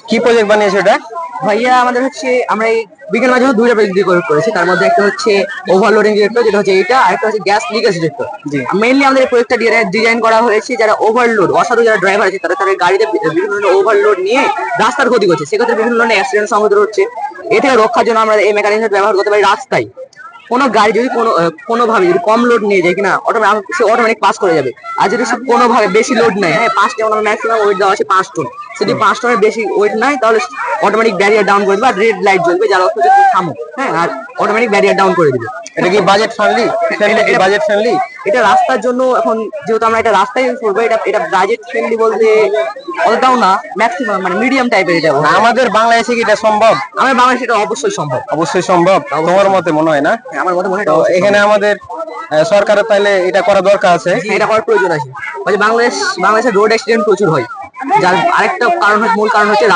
কি প্রজেক্ট বানিয়েছো এটা? ভাইয়া আমাদের হচ্ছে আমরা এই বিজ্ঞান মাধ্যমে দুইটা প্রজেক্ট করেছি। তার মধ্যে একটা হচ্ছে ওভারলোডিং ডিটেক্টর, যেটা হচ্ছে এটা, আর একটা হচ্ছে গ্যাস লিকেজ ডিটেক্টর। মেইনলি আমাদের এই প্রজেক্টটা ডিজাইন করা হয়েছে যারা ওভারলোড, অসাধু যারা ড্রাইভার আছে তারা তাদের গাড়িতে বিভিন্ন ধরনের ওভারলোড নিয়ে রাস্তার ক্ষতি করছে, সেক্ষেত্রে বিভিন্ন ধরনের অ্যাক্সিডেন্ট সংঘটিত হচ্ছে। এ থেকে রক্ষার জন্য আমরা এই মেকানিজম ব্যবহার করতে পারি রাস্তায়। কোনো গাড়ি যদি কোনোভাবে যদি কম লোড নিয়ে যায় কিনা সে অটোমেটিক পাস করে যাবে। আর যদি সে কোনোভাবে বেশি লোড নেয়, হ্যাঁ 5 টন, ম্যাক্সিমাম ওয়েট দেওয়া আছে 5 টন, যদি 5 টনের বেশি ওয়েট নাই তাহলে অটোমেটিক ব্যারিয়ার ডাউন করে দেবে আর রেড লাইট জ্বলবে, যার অর্থ হচ্ছে থামো, হ্যাঁ, আর অটোমেটিক ব্যারিয়ার ডাউন করে দিবে। এটা কি বাজেট ফ্রেন্ডলি? বাজেট ফ্রেন্ডলি এটা রাস্তার জন্য, এখন যেহেতু আমরা এটা রাস্তায় ইউজ করবো, এটা বাজেট ফ্রেন্ডলি বলতে অতটাও না, ম্যাক্সিমাম মানে মিডিয়াম টাইপের। এটা আমাদের বাংলাদেশে কি এটা সম্ভব? আমার বাংলাদেশে এটা অবশ্যই সম্ভব। অবশ্যই সম্ভব তোমার মতে মনে হয় না? আমার মতে মনে হয় এখানে আমাদের সরকারের তাইলে এটা করা দরকার আছে, এটা করার প্রয়োজন আছে। বাংলাদেশে রোড অ্যাক্সিডেন্ট প্রচুর হয়, যার আরেকটা মূল কারণ হচ্ছে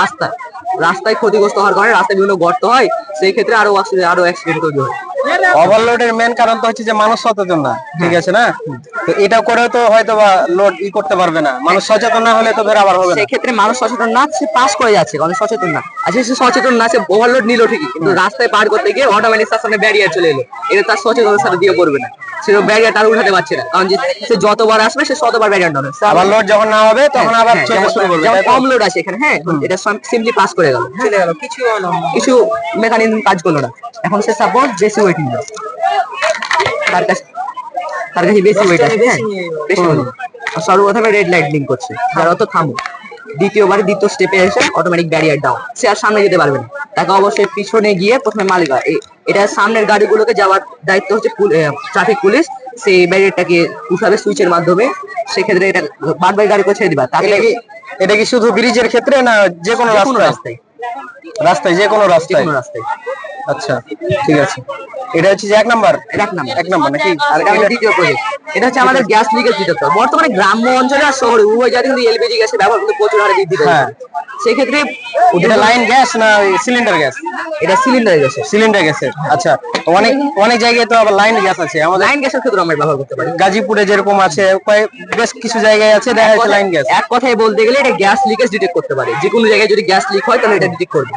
রাস্তায় ক্ষতিগ্রস্ত হওয়ার কারণে রাস্তায় বিভিন্ন গর্ত হয়, সেই ক্ষেত্রে আরো অ্যাক্সিডেন্ট তৈরি হয়। ওভারলোডের মেন কারণ তো হচ্ছে যে মানুষ সচেতন না, ঠিক আছে না? তো এটা করেও তো হয়তো বা লোড করতে পারবে না, মানুষ সচেতন না হলে তো আবার হবে না। সেই ক্ষেত্রে মানুষ সচেতন না, সে পাস করে যাচ্ছে, কারণ সচেতন না। আচ্ছা, সে সচেতন না, সে ওভারলোড নিল ঠিকই, কিন্তু রাস্তায় পার করতে গিয়ে অটোমেটিক তার সামনে ব্যারিয়ার চলে এলো, এটা তার সচেতনতার সাথে দিয়ে পড়বে না, সে ব্যারিয়ার তার উঠাতে পারছে না, কারণ সে যতবার আসবে সে ততবার ব্যারিয়ার ডাউন হবে। আবার লোড যখন না হবে তখন আবার শুরু করবে, কম লোড আছে এখানে, হ্যাঁ, এটা সিম্পলি পাস করে গেল, চলে গেল, কিছু মেকানিজম কাজ করলো না। এখন সে সাপোজ বেশি ওয়েট নিল, তার কাছে বেশি ওয়েট আছে, হ্যাঁ, বেশি ওয়েট, সর্বপ্রথমে রেড লাইট ব্লিঙ্ক করছে, যার অর্থ থামো। দ্বিতীয় স্টেপে এসে অটোমেটিক ব্যারিয়ার ডাউন, সে আর সামনে যেতে পারবে না, তাকে অবশ্যই পিছনে গিয়ে প্রথমে মালিকা, এটা সামনের গাড়িগুলোকে যাওয়ার দায়িত্ব হচ্ছে ট্রাফিক পুলিশ, সেই ব্যারিয়ারটাকে উঠাবে সুইচের মাধ্যমে, সেক্ষেত্রে এটা বারবার গাড়িকে ছেড়ে দিবা। তাহলে এটা কি শুধু ব্রিজের ক্ষেত্রে না যে কোনো রাস্তায়? যে কোনো রাস্তায়। আচ্ছা, ঠিক আছে। এটা হচ্ছে যে এক নাম্বার নাকি? আর এটা দ্বিতীয় প্রজেক্ট, এটা হচ্ছে আমাদের গ্যাস লিকেজ ডিটেক্টর। বর্তমানে গ্রাম্য অঞ্চলে আর শহরে উভয় জায়গায় কিন্তু এলপিজি গ্যাসের ব্যবহার কিন্তু প্রচুর হারে বৃদ্ধি পেয়েছে। সেই ক্ষেত্রে এটা লাইন গ্যাস না সিলিন্ডার গ্যাস? এটা সিলিন্ডার গ্যাসের। আচ্ছা, অনেক জায়গায় তো আবার লাইন গ্যাস আছে, আমাদের লাইন গ্যাসের ক্ষেত্রে আমরা ব্যবহার করতে পারি। গাজীপুরে যেরকম আছে, বেশ কিছু জায়গায় আছে দেখা যাচ্ছে লাইন গ্যাস। এক কথায় বলতে গেলে এটা গ্যাস লিকেজ ডিটেক্ট করতে পারে, যে কোনো জায়গায় যদি গ্যাস লিক হয় তাহলে এটা ডিটেক্ট করবে,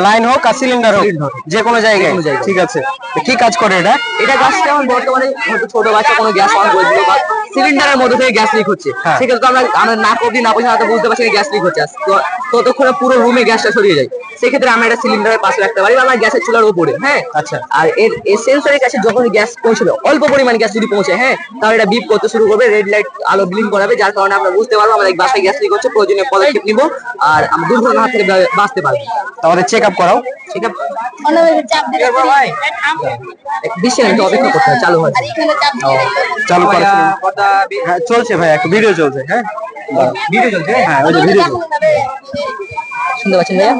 লাইন হোক আর সিলিন্ডার হোক, যে কোনো জায়গায়। ঠিক আছে, কি কাজ করে এটা গাছটা এখন বর্তমানে ছোট বাচ্চা কোনো গ্যাস অন করে দিল বা সিলিন্ডারের মধ্যে থেকে গ্যাস লিক হচ্ছে, সেক্ষেত্রে আমরা নাক অব্দি না পৌঁছে বুঝতে পারছি গ্যাস লিক হচ্ছে, ততক্ষণে পুরো রুমে গ্যাসটা ছড়িয়ে যায়। সেক্ষেত্রে আমরা এটা সিলিন্ডারের পাশে রাখতে পারি বা আমরা গ্যাসের চুলার উপরে, হ্যাঁ। আচ্ছা, আর এর সেন্সরের কাছে যখন গ্যাস পৌঁছবে, অল্প পরিমাণ গ্যাস যদি পৌঁছে, হ্যাঁ, তাহলে এটা বিপ করতে শুরু করবে, রেড লাইট আলো ব্লিঙ্ক করাবে, যার কারণে আমরা বুঝতে পারবো আমাদের বাসায় গ্যাস লিক হচ্ছে, প্রয়োজনীয় পদক্ষেপ নিব আর আমরা দুর্ঘটনার হাত থেকে বাঁচতে পারবো। আমাদের চেক আপ করাও, অপেক্ষা করতে হয়, চালু হয়, চালু করে। হ্যাঁ চলছে ভাই, একটা ভিডিও চলছে। হ্যাঁ ভিডিও চলছে, হ্যাঁ ওই যে ভিডিও শুনতে পাচ্ছেন ভাইয়া?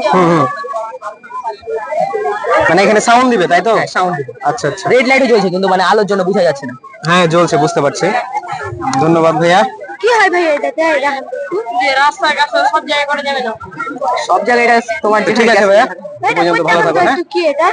মানে এখানে সাউন্ড দিবে, তাই তো? সাউন্ড দিবে। আচ্ছা, রেড লাইটও জ্বলছে কিন্তু মানে আলোর জন্য বোঝা যাচ্ছে না। হ্যাঁ জ্বলছে, বুঝতে পারছি। ধন্যবাদ ভাইয়া। কি হয় ভাই এটাতে? রাস্তায় সব জায়গায় করে যাবে, সব জায়গায় এটা তোমার। ঠিক আছে ভাইয়া, ভালো থাকো। কি এটা?